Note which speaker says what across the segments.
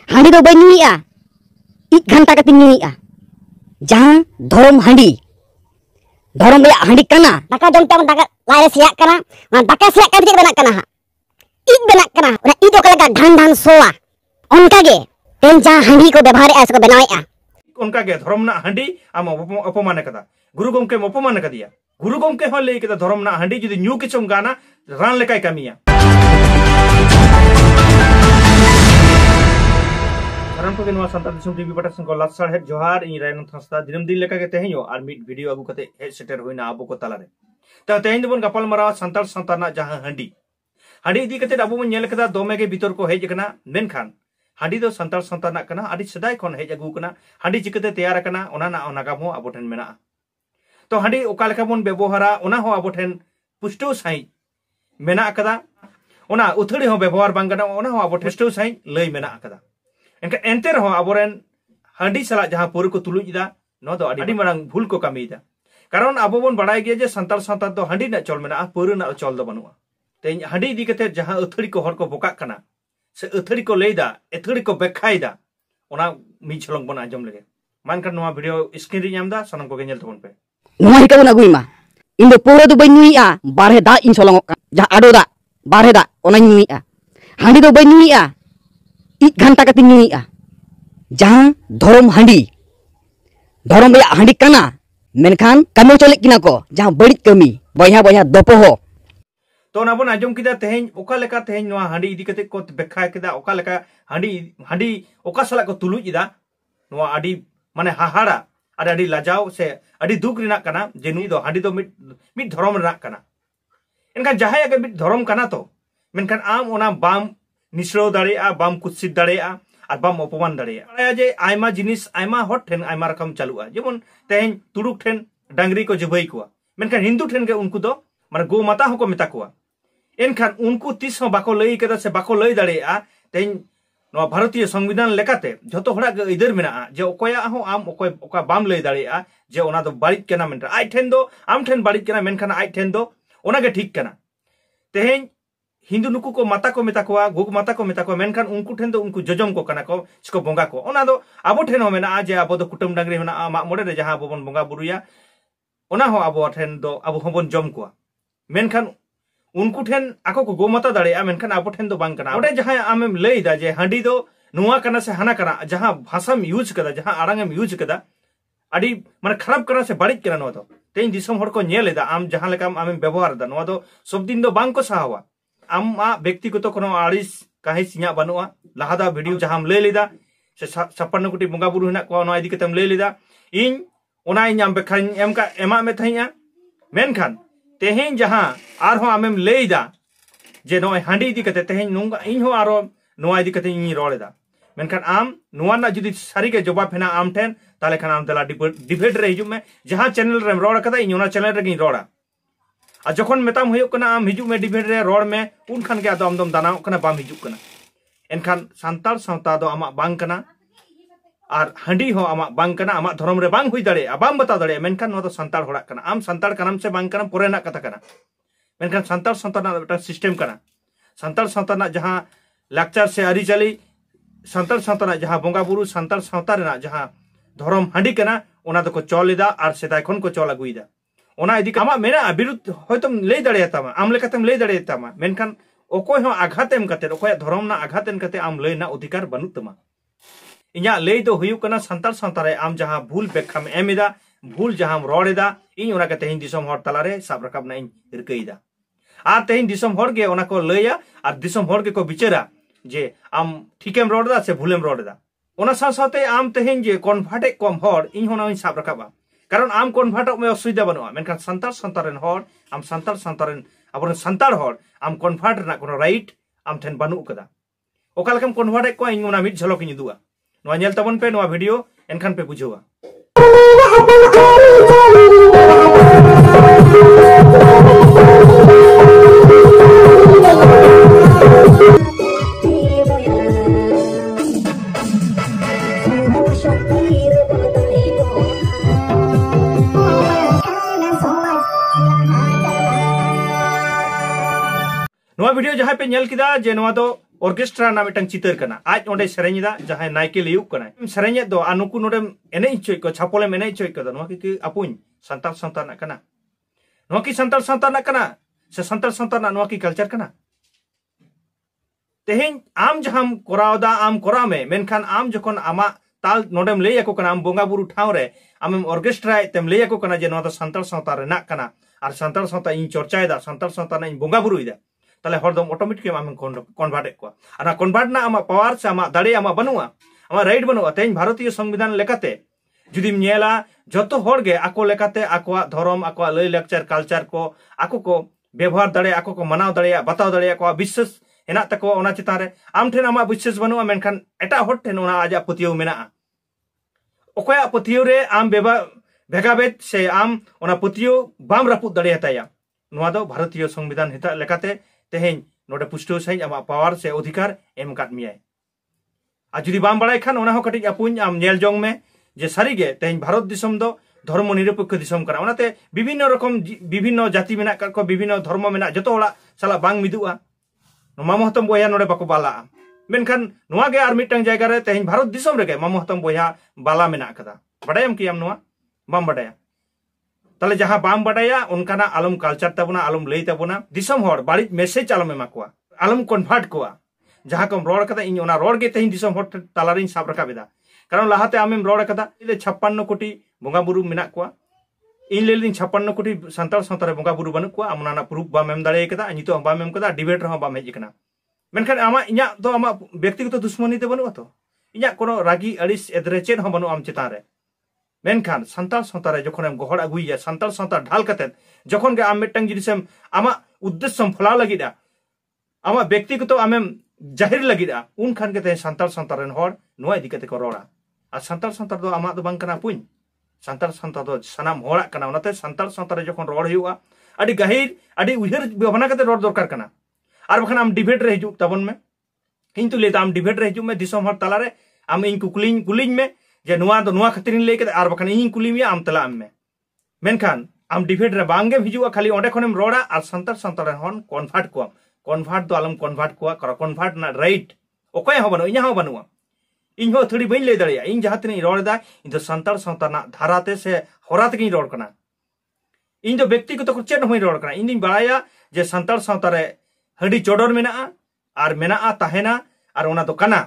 Speaker 1: हांडी दो बई नुईआ इत घंटा कते नुईआ जहां धर्म हांडी धर्म बे हांडी कना दाका जम तम दाका लारे सिया कना मा दाका सिया का बिजे बना कना हा इत बना कना ना इत ओकलगा ढान ढान सोआ उनका गे तेन जहां हांडी को व्यवहार ऐसे को बनावेआ
Speaker 2: उनका गे धर्म ना हांडी आम अपमान कदा गुरु गोमके अपमान कदिया गुरु गोमके हो लई कदा धर्म ना हांडी जुदी न्यू किचम गाना रान लेकाय कामिया धर्म को नवा संताल दिसम टीवी पटासन को लासार हेड जोहार इन रायन थस्ता दिनम दिन लेका के तेहियो आर मिट वीडियो आगु कते हेड सेटर होइना आबो को तालारे ता तेहिन दबन गपाल मरा संताल संताना जहां हांडी हांडी इदी कते आबो मन नेल कदा दोमे के भीतर को हेज कना मेनखान हांडी दो संताल संताना कना आदि सदाय खन हेज आगु कना हांडी चिकते तैयार कना ओना ना नागाम हो आबो ठेन मेना तो हांडी ओका लेका बन व्यवहारा ओना हो आबो ठेन पुष्टो साई मेना कदा ओना उथड़ी हो व्यवहार बांग कना ओना हो आबो पुष्टो साई लई मेना कदा एनका एंते रहो आबोरेन हांडी सला जहां पुर को तुलुजदा नो दो आडी मारंग भूल को कामीदा कारण आबो बन बड़ाय गया जे संताल संताल दो हांडी ना चल मेना पुर ना चल दो बनुआ ते हांडी इदी कते जहां अथड़ी को हर को बोका कना से अथड़ी को लेदा एथड़ी को बेखाइदा ओना मी छलंग बन आजम लगे मानकर नवा वीडियो स्क्रीन रे नामदा सनम को गेल तबन पे
Speaker 1: नवा हिका बन अगुइमा इन दो पुरो दो बई नुईआ बारहे दा इन छलंग जहां आडो दा बारहे दा ओना नुईआ हांडी दो बई नुईआ इत घंटा कते नुईआ जहां धर्म हांडी धर्म बे हांडी कना मेनखान कमो चले किना को जहां बड़ी कमी बया बया दोपहो
Speaker 2: तो ना बन आजम किदा तेहेन ओका लेका तेहेन नवा हांडी इदी कते को बेखा किदा ओका लेका हांडी हांडी ओका सला को तुलुजिदा नवा आडी माने हाहाड़ा आर आडी लाजाव से आडी दुख रिना कना जे नुई दो हांडी दो मिट धर्म रना कना एनखान जहां अगे मिट धर्म कना तो मेनखान आम ओना बाम निसरो दाड़ेया बाम कुत्सित दाड़ेया और बाम अपमान दाड़ेया जे आयमा जिनिस आयमा हट ठेन आयमा रकम चालुआ जेमन तेहेन तुरुक ठेन डांगरी को जबई कुआ मेनखान हिंदू ठेन के उनको दो माने गो माता हको मेता कुआ एनखान उनको तीस हो बाको लई केदा से बाको लई दाड़ेया तेहेन नवा भारतीय संविधान लेकाते जतो हड़ा गे इदर मेना जे ओकोया हो आम ओकोय ओका बाम लई दाड़ेया जे ओना दो बाड़िज केना मेनटा आइ ठेन दो आम ठेन बाड़िज केना मेनखान आइ ठेन दो ओना गे ठीक केना तेहेन हिंदू नुकु को माता को मेता को गुग माता को मेता को मेनखान उनको ठेन दो उनको जजम को कना को इसको बोंगा को ओना दो आबो ठेन हो मेना जे आबो दो कुटुम डांगरी मेना मा मोडे रे जहां आबो बन बोंगा बुरुया ओना हो आबो ठेन दो आबो होबन जम को मेनखान उनको ठेन आको को गो माता दाड़ेया मेनखान आबो ठेन दो बांग कना ओडे जहां आमेम लईदा जे हांडी दो नुआ कना से हाना कना जहां भाषाम यूज कदा जहां आरांगम यूज कदा आडी माने खराब कना से बाड़िज कना नो दो तेन दिसम हर को नेलेदा आम जहां लेकाम आमेम व्यवहार दा नो दो सब दिन दो बांग को साहावा आम व्यक्तिगत कोनो आड़िस काहिस सिया बनुआ लहादा वीडियो जहां ले लेदा से 56 कोटी बंगा बुरु हना को नवा इदी कतम ले लेदा इन ओना इनाम बेखान एम का एमा में थैया मेनखान तेहेन जहां आर हो आमेम लेदा जे नय हांडी इदी कते तेहेन नुंगा इन हो आरो नवा इदी कते इन रोलेदा मेनखान आम नवा ना जुदी सारी के जवाब हेना आम ठेन ताले खान आम तला डिबेट रे हिजु में जहां चैनल रे रोड कदा इन ओना चैनल रे गिन रोड़ा आ जखन मेताम हुयो कना आम हिजु में डिबेट रे रोड में उन खान के आदम दम दाना कना बाम हिजु कना एनखान संताल सावता दो आमा बांग कना आर हांडी हो आमा बांग कना आमा धर्म रे बांग हुई दाड़े बाम बता दाड़े मेनखान नो दो संताल होड़ा कना आम संताल कनाम से बांग कना पुरेना कथा कना मेनखान संताल संताना बेटा सिस्टम कना संताल संताना जहां लाक्चर से आरी चली संताल संताना जहां बोंगा बुरु संताल सावता रेना जहां धर्म हांडी कना ओना दो को चलेदा आर सेदाय खन को चल अगुइदा ओना इदी आमा मेना विरुद्ध होयतम लई दाड़ेयातामा आम लेकातम लई दाड़ेयातामा मेनखान ओकोय हो आघात एम कते ओकोय धर्म ना आघात एम कते आम लई ना अधिकार बनु तमा इया लई दो हुयु कना संताल संतारे आम जहां भूल बेखाम एमिदा भूल जहां रोडेदा इन ओना कते हिन दिसम हर तलारे साब रकाब ना इन रिकईदा आ तेहिन दिसम हर गे ओना को लईया आर दिसम हर गे को बिचारा जे आम ठीकेम रोडदा से भूलेम रोडदा ओना साथे आम तेहिन जे कन्वर्टे कम हर इन होना इन साब रकाबा कारण आम कन्वर्ट में असुविधा बनुआ मेनखान संताल संतारेन हर आम संताल संतारेन अब संताल हर आम कन्वर्ट रना कोनो राइट आम ठेन बनु कदा ओका लेकाम कन्वर्ट को इन ओना मिट झलक इन दुआ नवा नेल तबन पे नवा वीडियो एनखान पे बुझोवा नवा वीडियो जहां पे नेल किदा जे नवा दो orchestra na mitang chitar kana aj onde serenya da jahay naike liuk kana serenya do anuku nodem enei choi ko chapole enei choi ko no ki apuny santal nak kana no ki santal nak kana se santal nak no ki culture kana teheng am jaham korau da am korame menkan am jokon ama tal nodem lei ako kana am bonga buru thaure amem orchestra tem lei ako kana je no da santal nak kana ar santal in chorchai da santal na in bonga buru ida tale hordom automatic am convert ko ana convert na ama power se ama dare ama banua ama right banua teheng bharatiyo সংবিধান lekate judim nyela joto horge ako lekate akwa dhorom akwa lei lecture culture ko ako ko ব্যবহার দড়ে ako ko manaw dare bataw dare ako বিশ্বাস henak tako ona chitare am then ama বিশ্বাস banua menkan eta hor then ona aja putiyo mena okoya putiyo re am begabet se am ona putiyo bam raput dare hataya noa do bharatiyo সংবিধান hita lekate teheng node pusto sai ama power se odhikar em kat miyai a judi bam barai khan ona ho kati apuny am nyel jong me je sarige teheng bharat disom do ধর্ম নিরপেক্ষ Disham kana onate bibhinno rokom bibhinno jati mena ka ko bibhinno dharma mena joto hola sala bang midua no mamohtom boya node bako bala menkan noa ge ar mitang jayga re teheng bharat disom rege mamohtom boya bala mena kada badayam ki am noa bam badaya tale jaha bam badaya onkana alum culture tabuna alum lei tabuna disom hor bari message alum ema koa alum convert koa jaha kom rod kada in ona rod ge teheng disom hor talarin sab rakabeda karon lahate amem rod kada 56 koti bonga buru menak kuwa in lelin 56 koti santal santare bonga buru banu kuwa amuna proof ba mem dare kada anito ba mem kada debate ha ba mej kana menkan ama inya to ama byaktigoto dushmani te banu to inya kono ragi alis edrechen ha banu am chitare menkan santal santare jokhon em gohor aguiya santal santar ढाल kate jokhon ge am metang jinisem ama uddesham phala lagida ama byaktigoto amem jahir lagida un khan kete santal santaren hor noa idikate ko roda ar santal do ama do bang kana puny santal do sanam horak kana onate santal santare jokon rod huyuga adi gahir adi uher bhana kate rod dorkar kana ar bakhan am debate re hijuk tabon me kintu le am debate re hijuk me disom hor talare am in kuling me je noa do noa khatirin le kate ar bakhan in kulimi am tala am me menkan am debate re bange hijuga khali onde khonem roda ar santal hon convert do alam convert ko kara convert na right okoy ho banu inya ho banu इन हो थोड़ी बन ले दड़िया इन जहां तनी road दा इन तो संताल ना धाराते से होरात की रोड कना इन जो व्यक्ति को तो कुछ नहीं रोड कना इन दिन बड़ाया जे संताल रे हंडी चोडर मेना आर मेना ताहेना आर ओना तो कना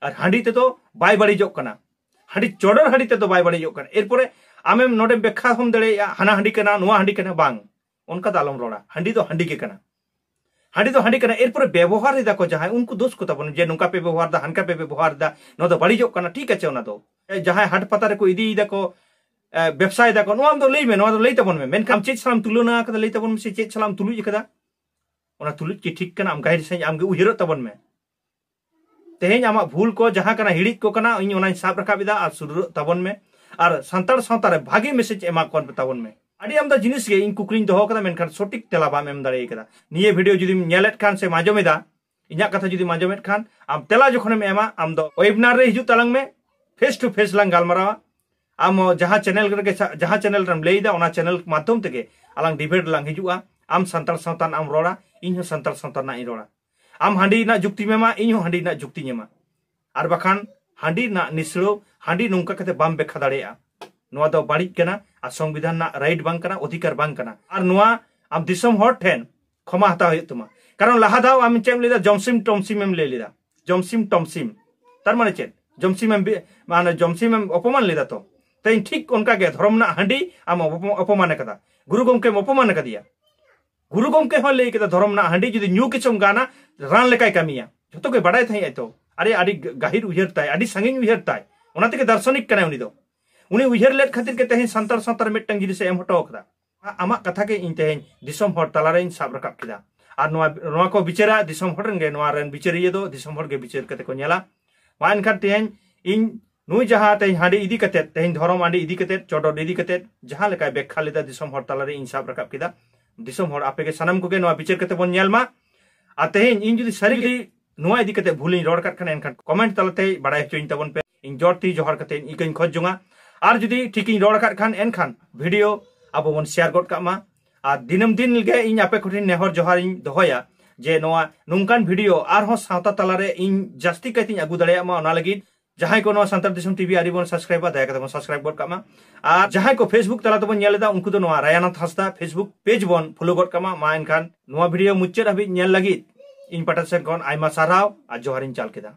Speaker 2: आर हंडी ते तो बाय बड़ी जो कना हंडी चोडर हंडी ते तो बाय बड़ी जो कना एरपरे आमेम नोडे बेखा हम दड़िया हना हंडी कना नुआ हंडी कना बांग उनका दालम रोड़ा हंडी तो हंडी के कना हंडी कना एरपरे व्यवहार दा को जहां उनको दोष को तबन जे नुका पे व्यवहार दा हनका पे व्यवहार दा नो दो बड़ी जो कना ठीक है ओना दो जहां हाट पतारे को इदी दा को व्यवसाय दा को नो दो लई में नो दो लई तबन में मेन काम चेक सलाम तुलना का लई तबन में से चेक सलाम तुलु जकदा ओना तुलु की ठीक कना आम गाइड से आम गे उहिरो तबन में तेहें आमा भूल को जहां कना हिड़ी को कना इन ओना साब रखा बिदा आ सुरु तबन में आर संताल सावतारे भागी मैसेज एमा कोन तबन में अड़ी आमदा जिनिस गे इन कुकलिन दोहो कदा मेनखान सटिक तेला बाम एम दाड़े कदा निये वीडियो जुदी नेलेट खान से माजोमेदा इन्या कथा जुदी माजोमेट खान आम तेला जखोनेम एमा आम दो वेबिनार रे हिजु तलांग में फेस टू फेस लांग गालमारावा आम जहां चैनल रम लेइदा ओना चैनल माध्यम तेगे आलांग डिबेट लांग हिजुआ आम संताल सावतान आम रोड़ा इन हो संताल सावतान ना इ रोड़ा आम हांडी ना जुक्ति मेमा इन हो हांडी ना जुक्ति नेमा आर बखान हांडी ना निसलो हांडी नुंका कते बाम बेखा दाड़ेया नोआ दो बाड़ी कना आ संविधान ना राइट बांग कना अधिकार बांग कना आर नोआ आम दिसम हर ठेन क्षमा हता हुई तुमा कारण लाहा दाव आम चेम लेदा जमसिम टमसिम एम ले लेदा जमसिम टमसिम तार माने चेन जमसिम एम माने जमसिम एम अपमान लेदा तो तेन ठीक उनका गे धर्म ना हांडी आम अपमान कदा गुरु गमके अपमान कदिया गुरु गमके हो ले कदा धर्म ना हांडी जदि न्यू किचम गाना रान लेकाय कामिया जतो के बड़ाय थाई तो अरे आडी गाहिर उहिर ताय आडी संगिन उहिर ताय ओना तेके दार्शनिक कना उनी दो उनी उहिर लेट खातिर के तेहें संतार मिटंग जिनिस एम हटो कदा आमा कथा के इन तेहें दिसम हर तलारे इन साब रकाब किदा आर नोआ को बिचारा दिसम हर गे नोआ रेन बिचारिये दो दिसम हर गे बिचार कते को नेला वा एनखान तेहें इन नुई जहां तेहें हांडी इदी कते तेहें धरम हांडी इदी कते चोडर इदी कते जहां लेका बेखा लेदा दिसम हर तलारे इन साब रकाब किदा दिसम हर आपे के सनम को गे नोआ बिचार कते बोन नेलमा आ तेहें इन जुदी सारी नोआ इदी कते भूलिन रोड काट खान एनखान कमेंट तलते बड़ाय हचोइन तबन पे इन जोरती जोहर कते इकन खोज जोंगा आर जुदी ठीक रोड खान एनखान वीडियो अब बन शेयर गड कामा आर दिनम दिन गे इन आपे कोठिन नेहर जोहार इन दोहया जे नोआ नुंकान वीडियो आरहो सावता तलारे इन जास्ती कहती आगू दड़े मा ओना लगी जहां को सांतार दिसम टीवी आरी बन सब्सक्राइब दया कते सब्सक्राइब गड कामा और जहां को फेसबुक तला तबन नेलेदा उनको तो नोआ रायानाथ हांसदा फेसबुक पेज बन फॉलो गड कामा मा एनखान नोआ वीडियो मुच्चर हबी नेल लगी इन पटासेन कोन आइमा साराव आ जोहारिन चाल केदा।